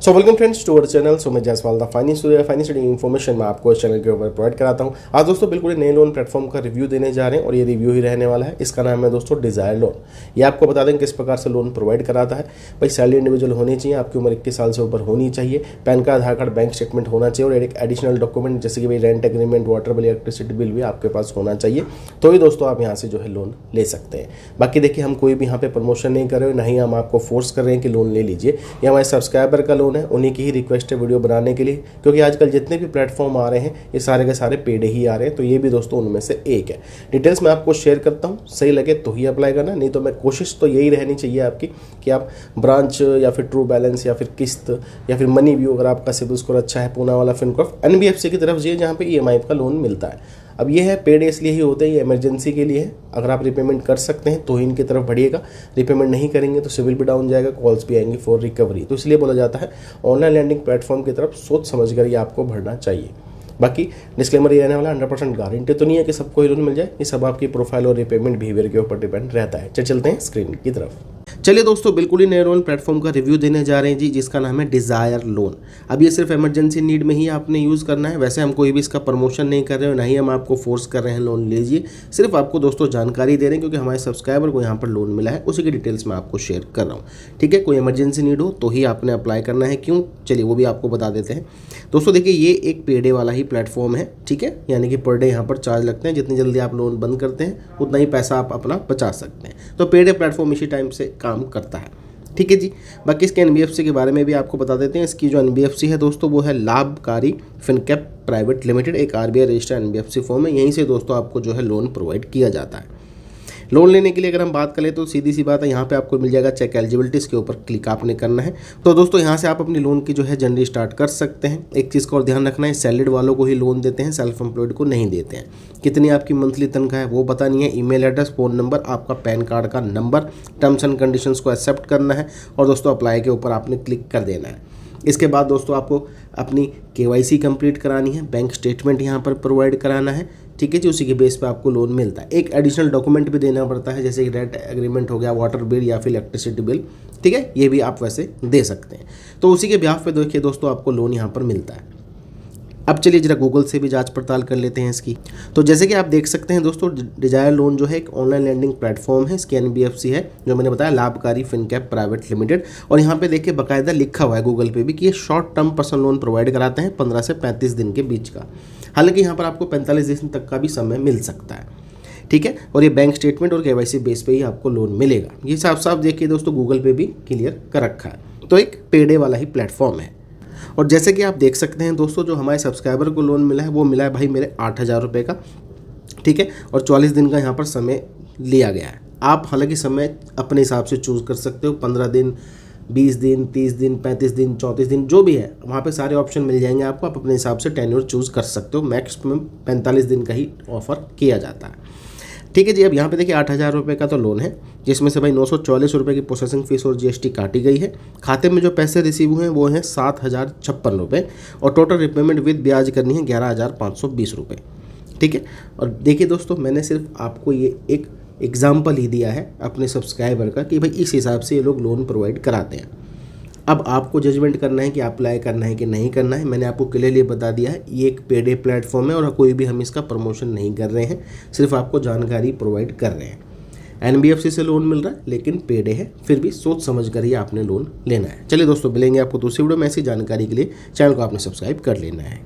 So welcome friends to our channel. So मैं Jaiswal the financial information मैं आपको इस चैनल के ऊपर प्रोवाइड कराता हूं। आज दोस्तों बिल्कुल नए लोन प्लेटफॉर्म का रिव्यू देने जा रहे हैं और ये रिव्यू ही रहने वाला है। इसका नाम है दोस्तों डिजायर लोन। ये आपको बता दें किस प्रकार से लोन प्रोवाइड कराता है। भाई सैलरी इंडिविजुअल होनी चाहिए, आपकी उम्र 21 साल से ऊपर होनी चाहिए, पैन कार्ड, आधार कार्ड, बैंक स्टेटमेंट होना चाहिए और एक एडिशनल डॉक्यूमेंट जैसे कि भाई rent agreement, water bill, electricity bill भी आपके पास होना चाहिए। तो ही दोस्तों आप यहाँ से जो है लोन ले सकते हैं। बाकी देखिए हम कोई भी यहाँ पे प्रमोशन नहीं कर रहे हैं, ना ही हम आपको फोर्स कर रहे हैं कि लोन ले लीजिए। ये हमारे सब्सक्राइबर का लोन है, उन्हीं की ही रिक्वेस्ट है वीडियो बनाने के लिए, क्योंकि आजकल जितने भी प्लेटफॉर्म आ रहे हैं ये सारे के सारे पेड ही आ रहे हैं। तो ये भी दोस्तों उनमें से एक है। डिटेल्स मैं आपको शेयर करता हूँ, सही लगे तो ही अप्लाई करना, नहीं तो मैं कोशिश तो यही रहनी चाहिए आपकी कि आप ब्रांच या फिर ट्रू बैलेंस या फिर किस्त या फिर मनी व्यू, अगर आपका सिबिल स्कोर अच्छा है, पूना वाला फिनकॉर्प, NBFC की तरफ जाइए जहाँ पे EMI का लोन मिलता है। अब ये है पेड इसलिए ही होते हैं, ये इमरजेंसी के लिए है। अगर आप रिपेमेंट कर सकते हैं तो ही इनकी तरफ बढ़िएगा, रिपेमेंट नहीं करेंगे तो सिविल भी डाउन जाएगा, कॉल्स भी आएंगी फॉर रिकवरी। तो इसलिए बोला जाता है ऑनलाइन लैंडिंग प्लेटफॉर्म की तरफ सोच समझ कर ये आपको बढ़ना चाहिए। बाकी डिस्क्लेमर ये रहने वाला 100% गारंटी तो नहीं है कि सबको ही लोन मिल जाए, ये सब आपकी प्रोफाइल और रिपेमेंट बिहेवियर के ऊपर डिपेंड रहता है। चलते हैं स्क्रीन की तरफ। चलिए दोस्तों बिल्कुल ही नए लोन प्लेटफॉर्म का रिव्यू देने जा रहे हैं जी, जिसका नाम है डिजायर लोन। अब ये सिर्फ इमरजेंसी नीड में ही आपने यूज़ करना है। वैसे हम कोई भी इसका प्रमोशन नहीं कर रहे हैं, ना ही हम आपको फोर्स कर रहे हैं लोन लीजिए। सिर्फ आपको दोस्तों जानकारी दे रहे हैं क्योंकि हमारे सब्सक्राइबर को यहाँ पर लोन मिला है, उसी की डिटेल्स मैं आपको शेयर कर रहा हूँ। ठीक है, कोई इमरजेंसी नीड हो तो ही आपने अप्लाई करना है। क्यों, चलिए वो भी आपको बता देते हैं। दोस्तों देखिए ये एक पे डे वाला ही प्लेटफॉर्म है। ठीक है, यानी कि पर डे यहाँ पर चार्ज लगते हैं। जितनी जल्दी आप लोन बंद करते हैं उतना ही पैसा आप अपना बचा सकते हैं। तो पे डे प्लेटफॉर्म इसी टाइम से काम करता है। ठीक है जी। बाकी इसके NBFC के बारे में भी आपको बता देते हैं। इसकी जो NBFC है दोस्तों वो है लाभकारी फिनकैप प्राइवेट लिमिटेड, एक RBI रजिस्टर्ड NBFC फॉर्म है। यहीं से दोस्तों आपको जो है लोन प्रोवाइड किया जाता है। लोन लेने के लिए अगर हम बात करें तो सीधी सी बात है, यहाँ पे आपको मिल जाएगा चेक एलिजिबिलिटीज़ के ऊपर क्लिक आपने करना है। तो दोस्तों यहाँ से आप अपनी लोन की जो है जर्नी स्टार्ट कर सकते हैं। एक चीज़ का और ध्यान रखना है, सैलरीड वालों को ही लोन देते हैं, सेल्फ एम्प्लॉयड को नहीं देते हैं। कितनी आपकी मंथली तनख्वाह है वो बतानी है, ईमेल एड्रेस, फ़ोन नंबर, आपका पैन कार्ड का नंबर, टर्म्स एंड कंडीशंस को एक्सेप्ट करना है और दोस्तों अप्लाई के ऊपर आपने क्लिक कर देना है। इसके बाद दोस्तों आपको अपनी KYC कंप्लीट करानी है, बैंक स्टेटमेंट यहाँ पर प्रोवाइड कराना है। ठीक है जी, उसी के बेस पे आपको लोन मिलता है। एक एडिशनल डॉक्यूमेंट भी देना पड़ता है, जैसे कि रेंट एग्रीमेंट हो गया, वाटर बिल या फिर इलेक्ट्रिसिटी बिल। ठीक है, ये भी आप वैसे दे सकते हैं। तो उसी के ब्याह पे देखिए दोस्तों आपको लोन यहाँ पर मिलता है। अब चलिए जरा गूगल से भी जांच पड़ताल कर लेते हैं इसकी। तो जैसे कि आप देख सकते हैं दोस्तों, डिजायर लोन जो है एक ऑनलाइन लैंडिंग प्लेटफॉर्म है। इसकी NBFC है जो मैंने बताया, लाभकारी फिनकैप प्राइवेट लिमिटेड। और यहाँ पे देखिए बाकायदा लिखा हुआ है गूगल पे भी कि ये short term personal loan provide कराते हैं 15 से 35 दिन के बीच का। हालांकि यहाँ पर आपको 45 दिन तक का भी समय मिल सकता है। ठीक है, और ये बैंक स्टेटमेंट और KYC बेस पे ही आपको लोन मिलेगा। ये साफ साफ देखिए दोस्तों गूगल पे भी क्लियर कर रखा है। तो एक पेडे वाला ही प्लेटफॉर्म है। और जैसे कि आप देख सकते हैं दोस्तों, जो हमारे सब्सक्राइबर को लोन मिला है वो मिला है भाई मेरे 8,000 रुपये का। ठीक है, और 44 दिन का यहाँ पर समय लिया गया है। आप हालांकि समय अपने हिसाब से चूज़ कर सकते हो, 15 दिन, 20 दिन, 30 दिन, 35 दिन, 34 दिन, जो भी है वहाँ पे सारे ऑप्शन मिल जाएंगे आपको। आप अपने हिसाब से टेन्योर चूज़ कर सकते हो। मैक्सिमम 45 दिन का ही ऑफर किया जाता है। ठीक है जी। अब यहाँ पे देखिए 8,000 रुपये का तो लोन है, जिसमें से भाई 944 रुपये की प्रोसेसिंग फीस और GST काटी गई है। खाते में जो पैसे रिसीव हुए हैं वो हैं 7,056 रुपये और टोटल रिपेमेंट विद ब्याज करनी है 11,520 रुपये। ठीक है, और देखिए दोस्तों मैंने सिर्फ आपको ये एक एग्जाम्पल ही दिया है अपने सब्सक्राइबर का कि भाई इस हिसाब से ये लोग लोन प्रोवाइड कराते हैं। अब आपको जजमेंट करना है कि अप्लाई करना है कि नहीं करना है। मैंने आपको क्लियरली बता दिया है, ये एक पेडे प्लेटफॉर्म है और कोई भी हम इसका प्रमोशन नहीं कर रहे हैं, सिर्फ आपको जानकारी प्रोवाइड कर रहे हैं। NBFC से लोन मिल रहा है लेकिन पेडे है, फिर भी सोच समझ कर ही आपने लोन लेना है। चलिए दोस्तों मिलेंगे आपको दूसरी वीडियो में ऐसी जानकारी के लिए। चैनल को आपने सब्सक्राइब कर लेना है।